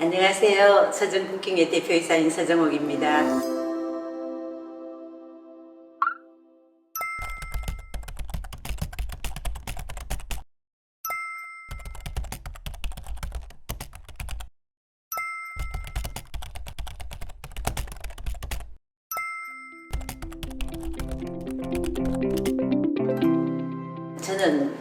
안녕하세요. 서정쿠킹의 대표이사인 서정옥입니다. 저는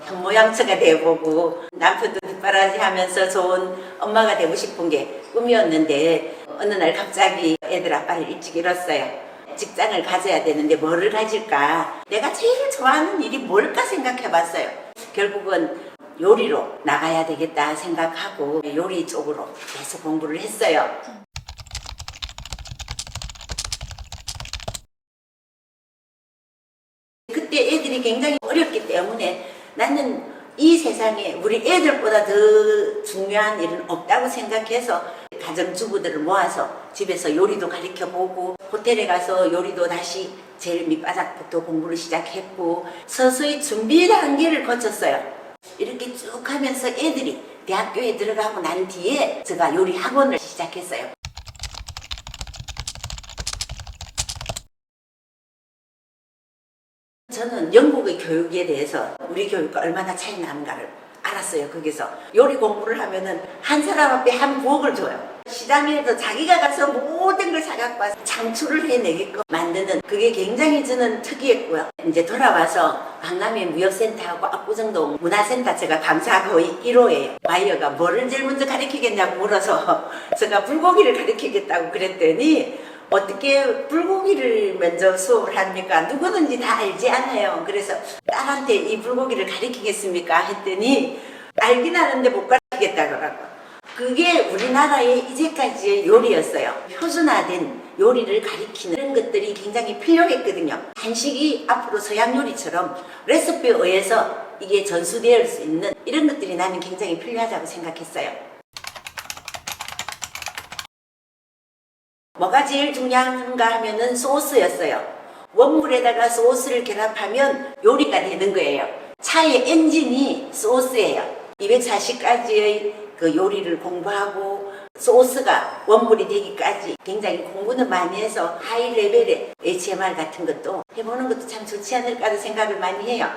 현모양처가 되어보고 남편도 뒷바라지 하면서 좋은 엄마가 되고 싶은 게 꿈이었는데 어느 날 갑자기 애들 아빠를 일찍 잃었어요. 직장을 가져야 되는데 뭐를 가질까? 내가 제일 좋아하는 일이 뭘까 생각해 봤어요. 결국은 요리로 나가야 되겠다 생각하고 요리 쪽으로 계속 공부를 했어요. 그때 애들이 굉장히 어렸기 때문에 나는 이 세상에 우리 애들보다 더 중요한 일은 없다고 생각해서 가정주부들을 모아서 집에서 요리도 가르쳐보고 호텔에 가서 요리도 다시 제일 밑바닥부터 공부를 시작했고 서서히 준비 단계를 거쳤어요. 이렇게 쭉 하면서 애들이 대학교에 들어가고 난 뒤에 제가 요리 학원을 시작했어요. 저는 영국의 교육에 대해서 우리 교육과 얼마나 차이 나는가를 알았어요. 거기서 요리 공부를 하면은 한 사람 앞에 한 부엌을 줘요. 시장에서 자기가 가서 모든 걸 사갖고 와서 창출을 해내게끔 만드는 그게 굉장히 저는 특이했고요. 이제 돌아와서 강남의 무역센터하고 압구정동 문화센터 제가 감사 거의 1호예요. 바이어가 뭐를 제일 먼저 가르치겠냐고 물어서 제가 불고기를 가르치겠다고 그랬더니 어떻게 불고기를 먼저 수업을 합니까? 누구든지 다 알지 않아요. 그래서 딸한테 이 불고기를 가르치겠습니까? 했더니 알긴 하는데 못 가르치겠다 그러고. 그게 우리나라의 이제까지의 요리였어요. 표준화된 요리를 가리키는 그런 것들이 굉장히 필요했거든요. 한식이 앞으로 서양 요리처럼 레시피에 의해서 이게 전수될 수 있는 이런 것들이 나는 굉장히 필요하다고 생각했어요. 뭐가 제일 중요한가 하면은 소스였어요. 원물에다가 소스를 결합하면 요리가 되는 거예요. 차의 엔진이 소스예요. 240가지의 그 요리를 공부하고 소스가 원물이 되기까지 굉장히 공부는 많이 해서 하이 레벨의 HMR 같은 것도 해보는 것도 참 좋지 않을까 생각을 많이 해요.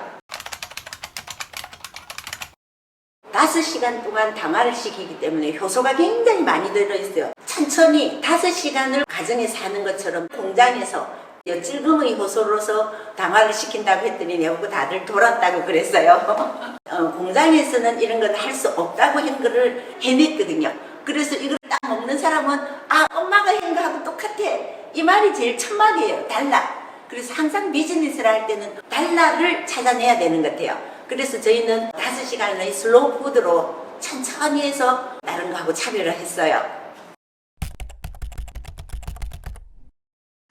5시간 동안 당화를 시키기 때문에 효소가 굉장히 많이 들어있어요. 천천히 5시간을 가정에서 하는 것처럼 공장에서 찔금의 효소로서 당화를 시킨다고 했더니 내보고 다들 돌았다고 그랬어요. 공장에서는 이런 건 할 수 없다고 한 거를 해냈거든요. 그래서 이걸 딱 먹는 사람은 아 엄마가 한 거하고 똑같아. 이 말이 제일 첫마디예요. 달라. 그래서 항상 비즈니스를 할 때는 달라를 찾아내야 되는 것 같아요. 그래서 저희는 5시간의 슬로우 푸드로 천천히 해서 다른 거하고 차별을 했어요.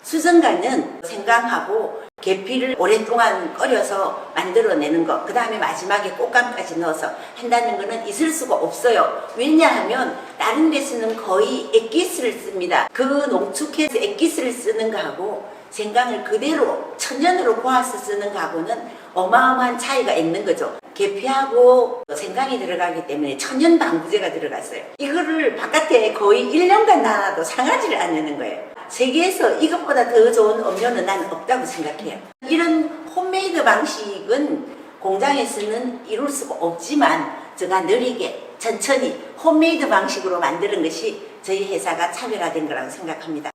수정과는 생강하고 계피를 오랫동안 끓여서 만들어내는 거, 그 다음에 마지막에 꽃감까지 넣어서 한다는 거는 있을 수가 없어요. 왜냐하면 다른 데서는 거의 액기스를 씁니다. 그 농축해서 액기스를 쓰는 거하고 생강을 그대로 천연으로 고아서 쓰는 거하고는 어마어마한 차이가 있는 거죠. 계피하고 생강이 들어가기 때문에 천연 방부제가 들어갔어요. 이거를 바깥에 거의 1년간 놔도 상하지를 않는 거예요. 세계에서 이것보다 더 좋은 음료는 나는 없다고 생각해요. 이런 홈메이드 방식은 공장에서는 이룰 수가 없지만 제가 느리게 천천히 홈메이드 방식으로 만드는 것이 저희 회사가 차별화된 거라고 생각합니다.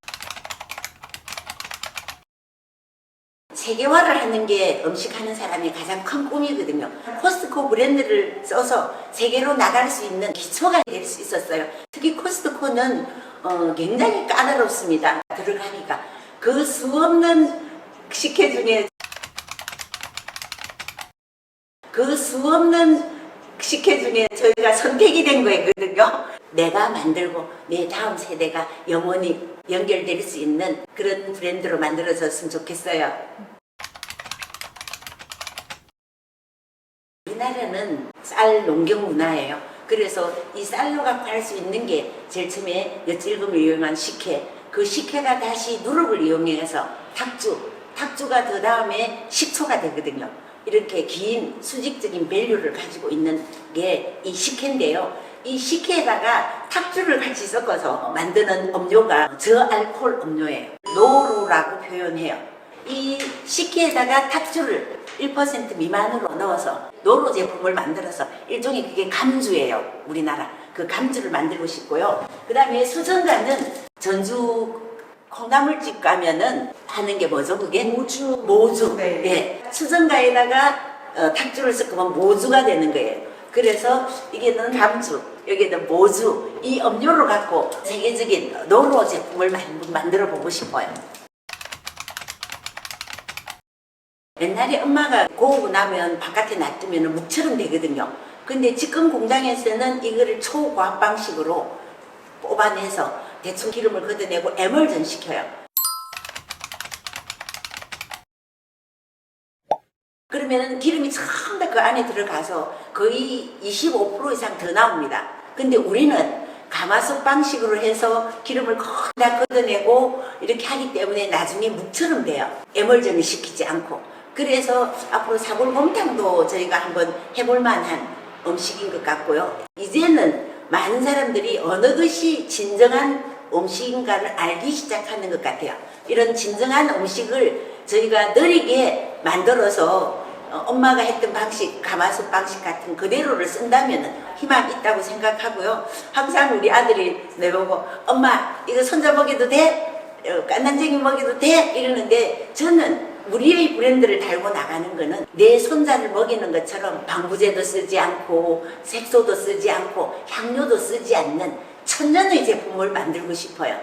세계화를 하는 게 음식하는 사람이 가장 큰 꿈이거든요. 코스트코 브랜드를 써서 세계로 나갈 수 있는 기초가 될 수 있었어요. 특히 코스트코는 굉장히 까다롭습니다. 들어가기가 그 수없는 식혜 중에 저희가 선택이 된 거거든요. 내가 만들고 내 다음 세대가 영원히 연결될 수 있는 그런 브랜드로 만들어졌으면 좋겠어요. 우리나라는 쌀 농경 문화예요. 그래서 이 쌀로 갖고 할 수 있는 게 제일 처음에 엿질금을 이용한 식혜, 그 식혜가 다시 누룩을 이용해서 탁주가 그 다음에 식초가 되거든요. 이렇게 긴 수직적인 밸류를 가지고 있는 게 이 식혜인데요. 이 식혜에다가 탁주를 같이 섞어서 만드는 음료가 저알코올 음료예요. 노루라고 표현해요. 이 식혜에다가 탁주를 1% 미만으로 넣어서 노루 제품을 만들어서 일종의 그게 감주예요. 우리나라 그 감주를 만들고 싶고요. 그 다음에 수정가는 전주 콩나물집 가면은 하는 게 뭐죠? 그게 모주. 네. 예. 수정가에다가 탁주를 섞으면 모주가 되는 거예요. 그래서 이게는 감주, 여기는 모주, 이 음료를 갖고 세계적인 노루 제품을 만들어 보고 싶어요. 옛날에 엄마가 고우고 나면 바깥에 놔두면 묵처럼 되거든요. 근데 지금 공장에서는 이거를 초고압 방식으로 뽑아내서 대충 기름을 걷어내고 에멀전 시켜요. 그러면은 기름이 전부 다 그 안에 들어가서 거의 25% 이상 더 나옵니다. 근데 우리는 가마솥 방식으로 해서 기름을 거의 다 걷어내고 이렇게 하기 때문에 나중에 묵처럼 돼요. 에멀전을 시키지 않고. 그래서 앞으로 사골곰탕도 저희가 한번 해볼 만한 음식인 것 같고요. 이제는 많은 사람들이 어느 것이 진정한 음식인가를 알기 시작하는 것 같아요. 이런 진정한 음식을 저희가 느리게 만들어서 엄마가 했던 방식, 가마솥 방식 같은 그대로를 쓴다면 희망이 있다고 생각하고요. 항상 우리 아들이 내보고 엄마 이거 손자 먹여도 돼? 깐난쟁이 먹여도 돼? 이러는데 저는 우리의 브랜드를 달고 나가는 거는 내 손자를 먹이는 것처럼 방부제도 쓰지 않고 색소도 쓰지 않고 향료도 쓰지 않는 천연의 제품을 만들고 싶어요.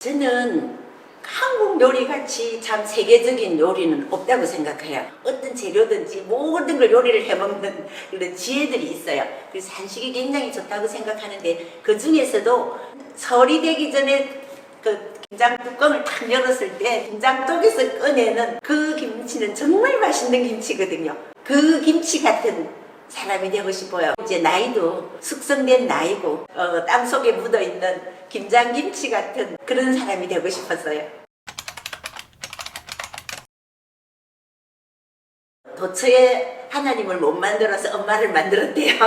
저는 한국 요리같이 참 세계적인 요리는 없다고 생각해요. 어떤 재료든지 모든 걸 요리를 해먹는 그런 지혜들이 있어요. 그래서 한식이 굉장히 좋다고 생각하는데 그 중에서도 설이 되기 전에 그 김장 뚜껑을 탁 열었을 때 김장 속에서 꺼내는 그 김치는 정말 맛있는 김치거든요. 그 김치 같은 사람이 되고 싶어요. 이제 나이도 숙성된 나이고 땅속에 묻어있는 김장김치 같은 그런 사람이 되고 싶었어요. 도처에 하나님을 못 만들어서 엄마를 만들었대요.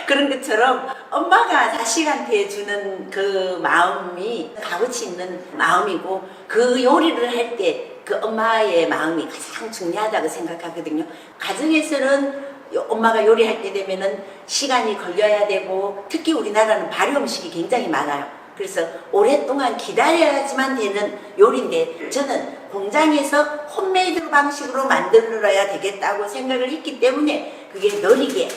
그런 것처럼 엄마가 자식한테 주는 그 마음이 값어치 있는 마음이고 그 요리를 할 때 그 엄마의 마음이 가장 중요하다고 생각하거든요. 가정에서는 엄마가 요리할 때 되면은 시간이 걸려야 되고 특히 우리나라는 발효 음식이 굉장히 많아요. 그래서 오랫동안 기다려야지만 되는 요리인데 저는 공장에서 홈메이드 방식으로 만들어야 되겠다고 생각을 했기 때문에 그게 느리게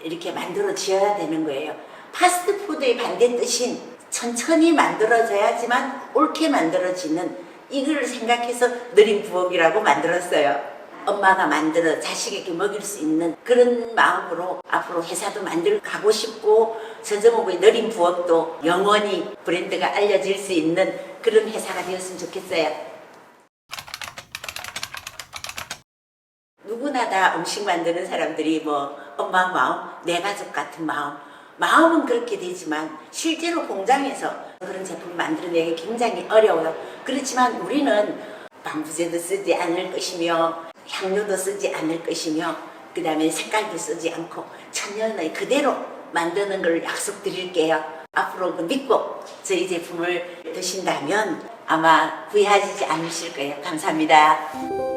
이렇게 만들어져야 되는 거예요. 파스트푸드의 반대 뜻인 천천히 만들어져야지만 옳게 만들어지는 이걸 생각해서 느린 부엌이라고 만들었어요. 엄마가 만들어 자식에게 먹일 수 있는 그런 마음으로 앞으로 회사도 만들어 가고 싶고 서정옥의 느린 부엌도 영원히 브랜드가 알려질 수 있는 그런 회사가 되었으면 좋겠어요. 누구나 다 음식 만드는 사람들이 뭐 엄마 마음, 내 가족 같은 마음은 그렇게 되지만 실제로 공장에서 그런 제품을 만들어내기 굉장히 어려워요. 그렇지만 우리는 방부제도 쓰지 않을 것이며 향료도 쓰지 않을 것이며 그 다음에 색깔도 쓰지 않고 천연의 그대로 만드는 걸 약속드릴게요. 앞으로 그 믿고 저희 제품을 드신다면 아마 후회하지 않으실 거예요. 감사합니다.